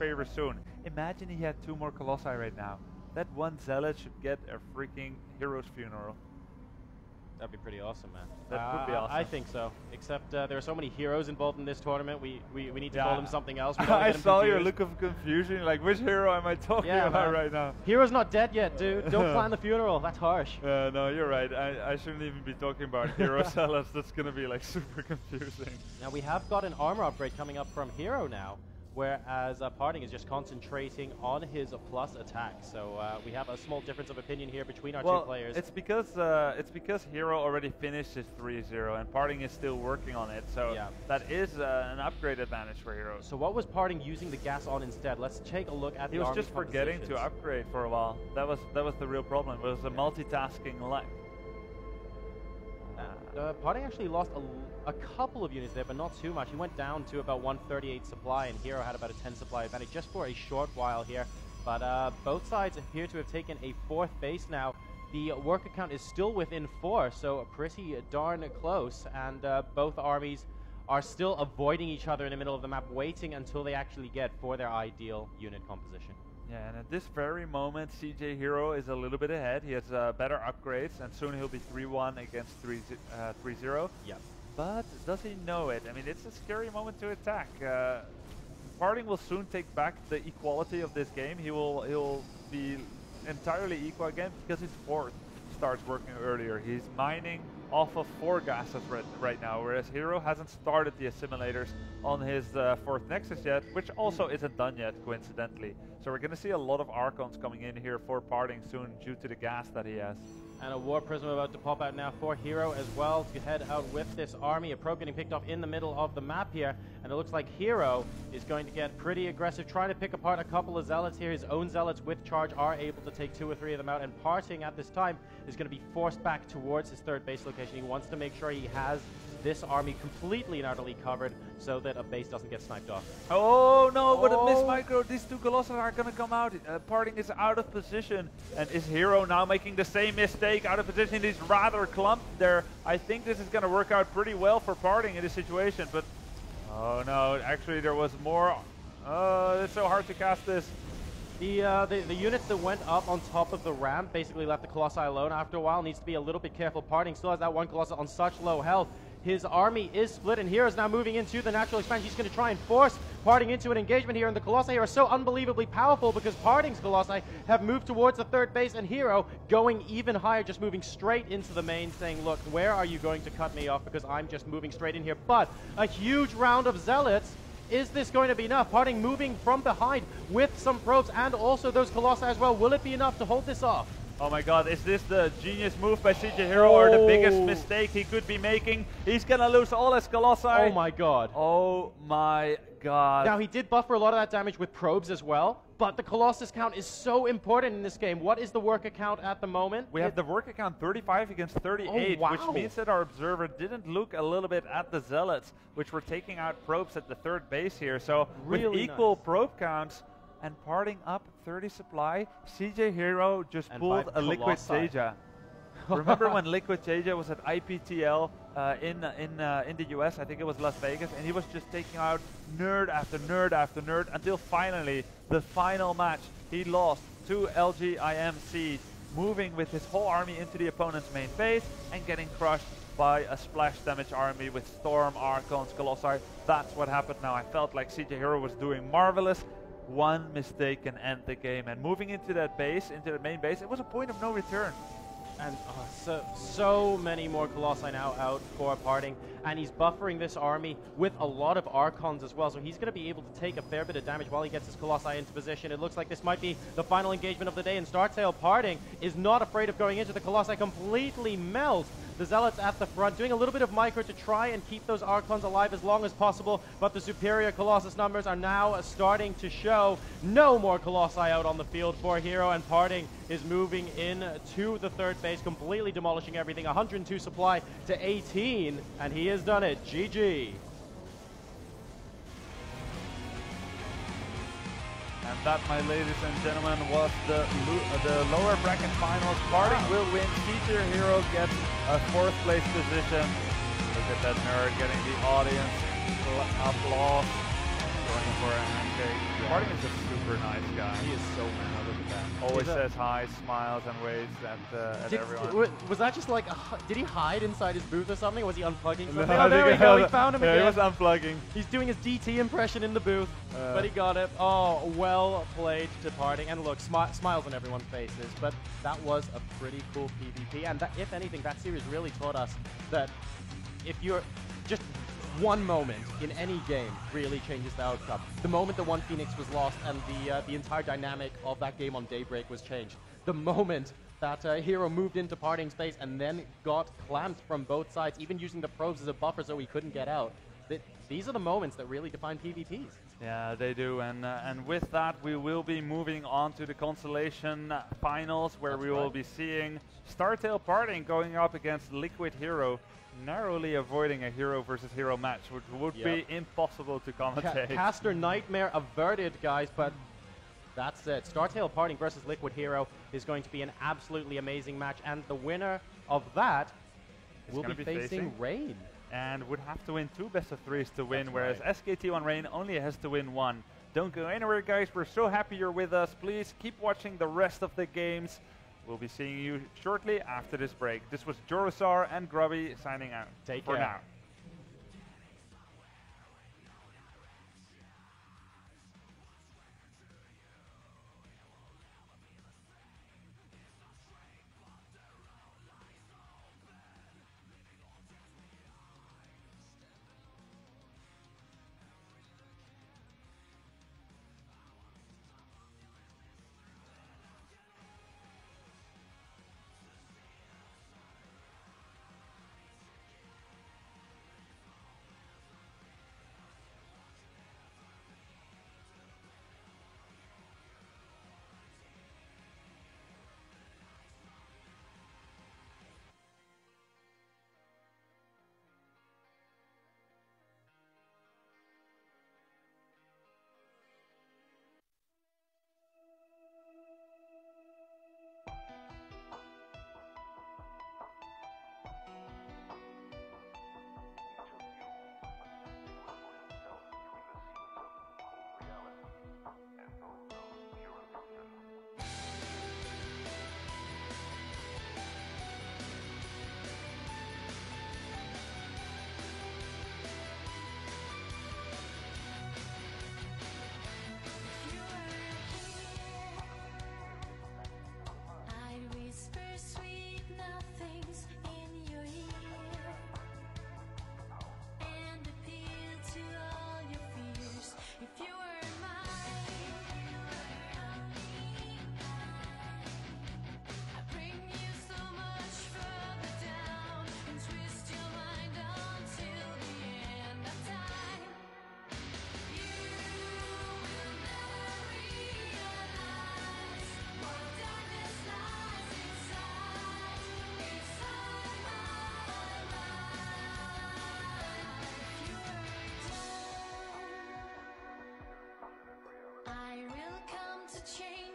favor soon. Imagine he had 2 more Colossi right now. That one Zealot should get a freaking hero's funeral. That'd be pretty awesome, man. That would be awesome. I think so. Except there are so many heroes involved in this tournament. We need to call them something else. We don't I get them saw confused. your look of confusion. Like, which hero am I talking about right now? Hero's not dead yet, dude. Don't plan the funeral. That's harsh. No, you're right. I shouldn't even be talking about hero zealots. That's gonna be like super confusing. Now we have got an armor upgrade coming up from Hero now, whereas Parting is just concentrating on his plus attack. So we have a small difference of opinion here between our two players. It's because Hero already finished his 3-0 and Parting is still working on it. So that is an upgrade advantage for Hero. So what was Parting using the gas on instead? Let's take a look at the He was just forgetting to upgrade for a while. That was the real problem. It was a multitasking lack. Parting actually lost a couple of units there, but not too much. He went down to about 138 supply, and Hero had about a 10 supply advantage just for a short while here. But both sides appear to have taken a 4th base now. The worker count is still within 4, so pretty darn close. And both armies are still avoiding each other in the middle of the map, waiting until they actually get for their ideal unit composition. Yeah, and at this very moment, CJ Hero is a little bit ahead. He has better upgrades, and soon he'll be 3-1 against 3-0. Yeah. But does he know it? I mean, it's a scary moment to attack. Parting will soon take back the equality of this game. He'll be entirely equal again because his 4th starts working earlier. He's mining off of 4 gases right now, whereas Hero hasn't started the assimilators on his 4th Nexus yet, which also isn't done yet, coincidentally. So we're going to see a lot of Archons coming in here for Parting soon due to the gas that he has. And a War Prism about to pop out now for Hero as well to head out with this army. A probe getting picked off in the middle of the map here. And it looks like Hero is going to get pretty aggressive, trying to pick apart a couple of Zealots here. His own Zealots with charge are able to take 2 or 3 of them out. And Parting at this time is going to be forced back towards his 3rd base location. He wants to make sure he has this army completely and utterly covered so that a base doesn't get sniped off. Oh no, what a miss micro. These 2 Colossi are going to come out. Parting is out of position. And is Hero now making the same mistake? Out of position, he's rather clumped there. I think this is going to work out pretty well for Parting in this situation, but oh no, actually there was more. It's so hard to cast this. The units that went up on top of the ramp basically left the Colossi alone after a while. Needs to be a little bit careful. Parting still has that 1 Colossus on such low health. His army is split, and Hero's now moving into the natural expansion. He's going to try and force Parting into an engagement here, and the Colossi are so unbelievably powerful because Parting's Colossi have moved towards the 3rd base, and Hero going even higher, just moving straight into the main, saying, look, where are you going to cut me off, because I'm just moving straight in here. But a huge round of Zealots. Is this going to be enough? Parting moving from behind with some probes and also those Colossi as well. Will it be enough to hold this off? Oh my god, is this the genius move by CJ Hero or the biggest mistake he could be making? He's gonna lose all his Colossi. Oh my god. Oh my god. Now he did buffer a lot of that damage with probes as well, but the Colossus count is so important in this game. What is the worker count at the moment? We have the worker count 35 against 38, which means that our observer didn't look a little bit at the Zealots, which were taking out probes at the 3rd base here. So really with equal probe counts, and Parting up 30 supply, CJ Hero just pulled a Liquid Seja. Remember when Liquid Seja was at IPTL in the US? I think it was Las Vegas, and he was just taking out nerd after nerd after nerd until finally, the final match, he lost to LGIMC, moving with his whole army into the opponent's main base and getting crushed by a splash damage army with Storm, Archons, Colossi. That's what happened now. I felt like CJ Hero was doing marvelous. 1 mistake can end the game, and moving into that base, into the main base, it was a point of no return. And so many more Colossi now out for Parting, and he's buffering this army with a lot of Archons as well, so he's going to be able to take a fair bit of damage while he gets his Colossi into position. It looks like this might be the final engagement of the day, and Startail Parting is not afraid of going into the Colossi, completely melt the Zealots at the front, doing a little bit of micro to try and keep those Archons alive as long as possible, but the superior Colossus numbers are now starting to show. No more Colossi out on the field for Hero, and Parting is moving in to the 3rd base, completely demolishing everything. 102 supply to 18, and he has done it. GG. And that, my ladies and gentlemen, was the lower bracket finals. Parting will win. CJ Hero gets a 4th place position. Look at that nerd getting the audience applause. going for a handshake. Yeah. Parting is a super nice guy. He is so mad. Look at that. Always says hi, smiles, and waves at everyone. Was that just like, did he hide inside his booth or something? Was he unplugging something? No, Oh, there we go. He found him again. He was unplugging. He's doing his DT impression in the booth, but he got it. Oh, well played to Parting. And look, smiles on everyone's faces. But that was a pretty cool PvP. And that, if anything, that series really taught us that if you're just one moment in any game really changes the outcome. The moment the one Phoenix was lost and the entire dynamic of that game on Daybreak was changed. The moment that Hero moved into Parting space and then got clamped from both sides, even using the probes as a buffer so he couldn't get out. These are the moments that really define PvPs. Yeah, they do, and with that we will be moving on to the Constellation Finals, where we will be seeing Startail Parting going up against Liquid Hero, narrowly avoiding a hero versus hero match, which would be impossible to commentate. Caster Nightmare averted, guys, but that's it. Startail Parting versus Liquid Hero is going to be an absolutely amazing match, and the winner of that will be facing Rain. And would have to win 2 best-of-3s to win, whereas SKT1 Rain only has to win 1. Don't go anywhere, guys. We're so happy you're with us. Please keep watching the rest of the games. We'll be seeing you shortly after this break. This was Jorosar and Grubby signing out. Take care. For now. I will come to change.